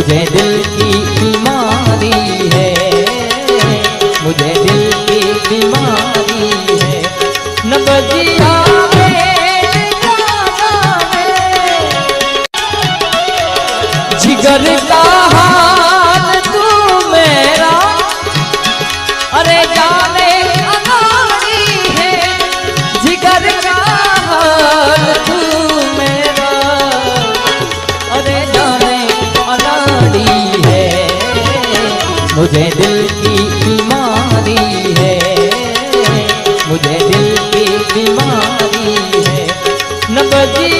मुझे दिल की बीमारी है, मुझे दिल की बीमारी है। न बजिया जिगर का हाल तू मेरा, अरे जाने अनाड़ी है, जिगर का हाल तू मेरा, अरे जाने अनाड़ी है। मुझे दिल की बीमारी है, मुझे दिल की बीमारी है। न बजी